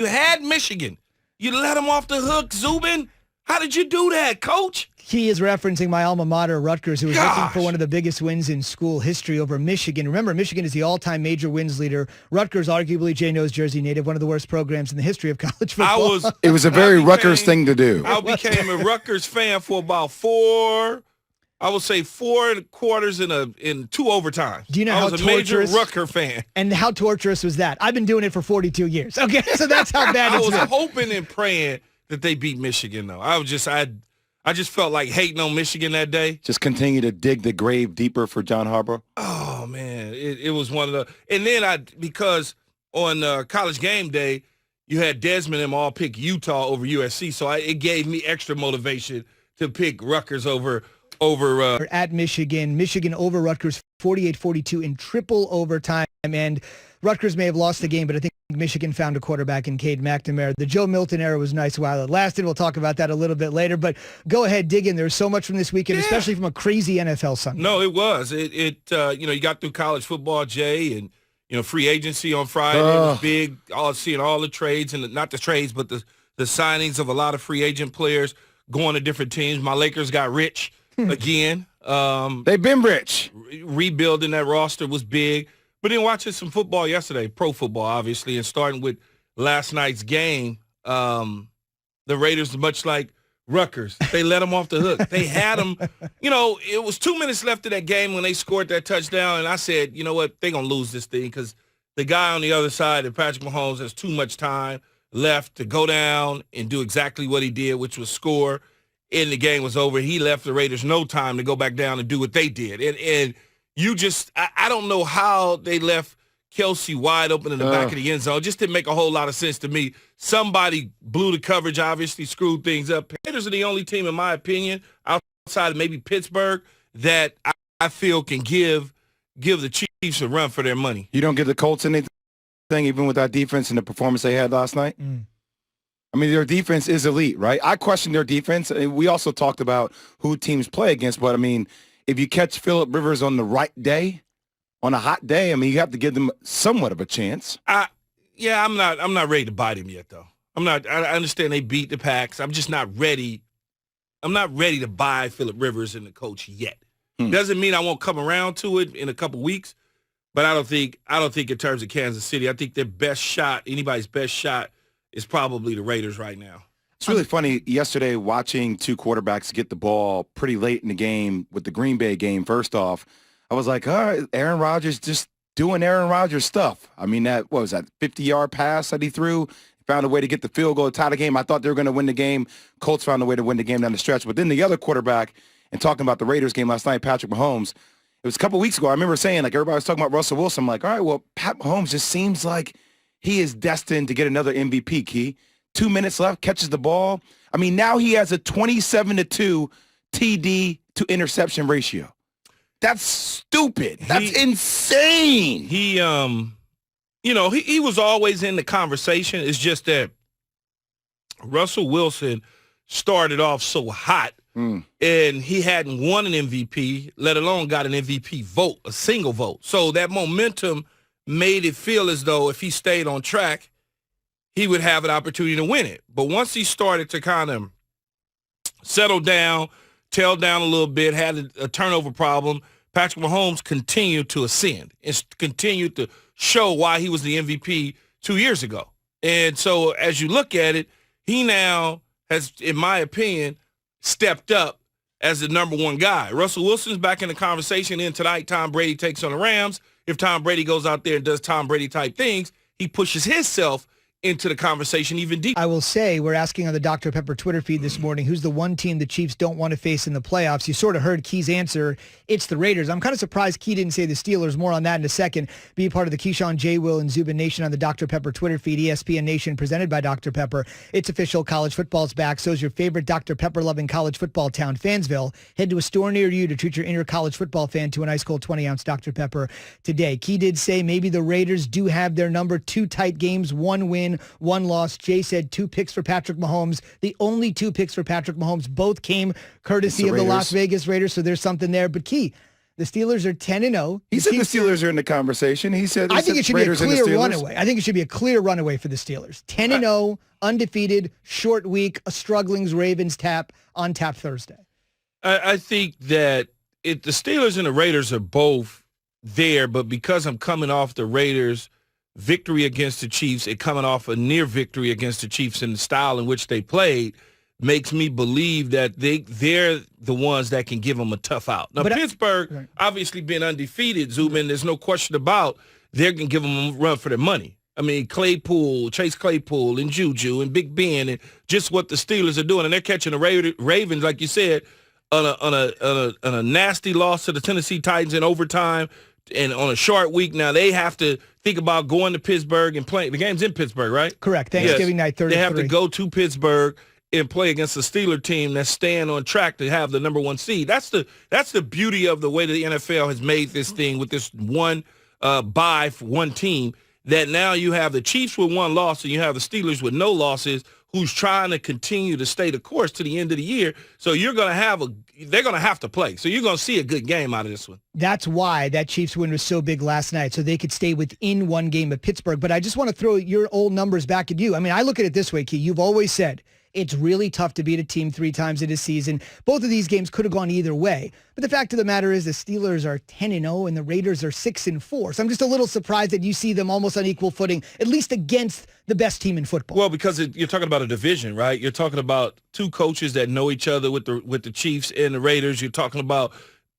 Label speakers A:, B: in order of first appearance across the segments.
A: You had Michigan. You let them off the hook, Zubin. How did you do that, Coach?
B: He is referencing my alma mater, Rutgers, who was looking for one of the biggest wins in school history over Michigan. Remember, Michigan is the all-time major wins leader. Rutgers, arguably Jay knows Jersey native, one of the worst programs in the history of college football.
C: It was a very Rutgers thing to do.
A: I became a Rutgers fan for about four quarters in 2 overtimes.
B: Do you know
A: I
B: how
A: was a major
B: torturous?
A: Rutgers fan.
B: And how torturous was that? I've been doing it for 42 years. Okay, so that's how bad it's been.
A: I was hoping and praying that they beat Michigan, though. I just felt like hating on Michigan that day.
C: Just continue to dig the grave deeper for John Harbaugh.
A: Oh, man. It was one of the – and then because on College Game Day, you had Desmond and them all pick Utah over USC, so it gave me extra motivation to pick Rutgers over
B: at Michigan. Michigan over Rutgers 48-42 in triple overtime. And Rutgers may have lost the game, but I think Michigan found a quarterback in Cade McNamara. The Joe Milton era was nice while it lasted. We'll talk about that a little bit later. But go ahead, dig in. There's so much from this weekend, especially from a crazy NFL Sunday.
A: No, it was. You got through college football, Jay, and free agency on Friday was big. Seeing all the trades and not the trades, but the signings of a lot of free agent players going to different teams. My Lakers got rich again.
C: They've been rich.
A: Rebuilding that roster was big. But then watching some football yesterday, pro football, obviously, and starting with last night's game, the Raiders, much like Rutgers, they let them off the hook. They had them. It was 2 minutes left of that game when they scored that touchdown, and I said, you know what, they're going to lose this thing because the guy on the other side, Patrick Mahomes, has too much time left to go down and do exactly what he did, which was score. And the game was over. He left the Raiders no time to go back down and do what they did. And you just, I don't know how they left Kelsey wide open in the back of the end zone. It just didn't make a whole lot of sense to me. Somebody blew the coverage, obviously screwed things up. Raiders are the only team, in my opinion, outside of maybe Pittsburgh, that I feel can give the Chiefs a run for their money.
C: You don't give the Colts anything, even with that defense and the performance they had last night? I mean, their defense is elite, right? I question their defense. We also talked about who teams play against, but, I mean, if you catch Phillip Rivers on the right day, on a hot day, I mean, you have to give them somewhat of a chance.
A: I'm not ready to bite him yet, though. I understand they beat the Packs. I'm just not ready. I'm not ready to buy Phillip Rivers and the coach yet. Doesn't mean I won't come around to it in a couple weeks, but I don't think in terms of Kansas City, I think their best shot, anybody's best shot, is probably the Raiders right now.
C: It's really funny yesterday watching two quarterbacks get the ball pretty late in the game with the Green Bay game. First off, I was like, all right, Aaron Rodgers just doing Aaron Rodgers stuff. I mean, what was that 50-yard pass that he threw? Found a way to get the field goal, tie the game. I thought they were going to win the game. Colts found a way to win the game down the stretch. But then the other quarterback, and talking about the Raiders game last night, Patrick Mahomes, it was a couple weeks ago. I remember saying, like, everybody was talking about Russell Wilson. I'm like, all right, well, Pat Mahomes just seems like he is destined to get another MVP, Key. 2 minutes left, catches the ball. I mean, now he has a 27-2 TD to interception ratio. That's stupid. That's insane.
A: He was always in the conversation. It's just that Russell Wilson started off so hot, and he hadn't won an MVP, let alone got an MVP vote, a single vote. So that momentum made it feel as though if he stayed on track, he would have an opportunity to win it. But once he started to kind of settle down, tail down a little bit, had a turnover problem, Patrick Mahomes continued to ascend and continued to show why he was the MVP 2 years ago. And so as you look at it, he now has, in my opinion, stepped up as the number one guy. Russell Wilson's back in the conversation. And tonight, Tom Brady takes on the Rams. If Tom Brady goes out there and does Tom Brady-type things, he pushes himself into the conversation even deeper.
B: I will say, we're asking on the Dr. Pepper Twitter feed this morning, who's the one team the Chiefs don't want to face in the playoffs? You sort of heard Key's answer. It's the Raiders. I'm kind of surprised Key didn't say the Steelers. More on that in a second. Be a part of the Keyshawn, J. Will, and Zubin Nation on the Dr. Pepper Twitter feed, ESPN Nation, presented by Dr. Pepper. It's official. College football's back. So is your favorite Dr. Pepper-loving college football town, Fansville. Head to a store near you to treat your inner college football fan to an ice-cold 20-ounce Dr. Pepper today. Key did say maybe the Raiders do have their number. 2 tight games, 1 win, 1 loss. Jay said 2 picks for Patrick Mahomes. The only 2 picks for Patrick Mahomes both came courtesy of the Las Vegas Raiders, so there's something there. But Key, The Steelers are 10-0.
C: He said the Steelers are in the conversation. He said
B: I think it should be a
C: Raiders and the
B: clear
C: Steelers.
B: runaway. I think it should be a clear runaway for the Steelers. 10-0, undefeated, short week, a struggling Ravens on tap Thursday.
A: I think that the Steelers and the Raiders are both there, but because I'm coming off the Raiders' victory against the Chiefs and coming off a near victory against the Chiefs in the style in which they played, makes me believe that they're the ones that can give them a tough out. Now, Pittsburgh, obviously being undefeated, Zubin, there's no question about they're going to give them a run for their money. I mean, Chase Claypool, and Juju, and Big Ben, and just what the Steelers are doing. And they're catching the Ravens, like you said, on a nasty loss to the Tennessee Titans in overtime and on a short week. Now, they have to think about going to Pittsburgh and playing. The game's in Pittsburgh, right?
B: Correct. Thanksgiving night, 33.
A: They have to go to Pittsburgh and play against a Steeler team that's staying on track to have the number one seed. That's the beauty of the way the NFL has made this thing with this one bye for one team, that now you have the Chiefs with one loss and you have the Steelers with no losses who's trying to continue to stay the course to the end of the year. So they're going to have to play. So you're going to see a good game out of this one.
B: That's why that Chiefs win was so big last night, so they could stay within one game of Pittsburgh. But I just want to throw your old numbers back at you. I mean, I look at it this way, Key. You've always said it's really tough to beat a team 3 times in a season. Both of these games could have gone either way. But the fact of the matter is the Steelers are 10-0 and the Raiders are 6-4. So I'm just a little surprised that you see them almost on equal footing, at least against the best team in football.
A: Well, because you're talking about a division, right? You're talking about two coaches that know each other with the Chiefs and the Raiders. You're talking about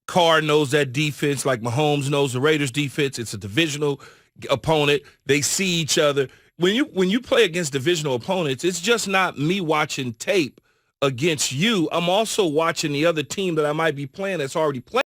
A: Carr knows that defense like Mahomes knows the Raiders defense. It's a divisional opponent. They see each other. When you play against divisional opponents, it's just not me watching tape against you. I'm also watching the other team that I might be playing that's already played.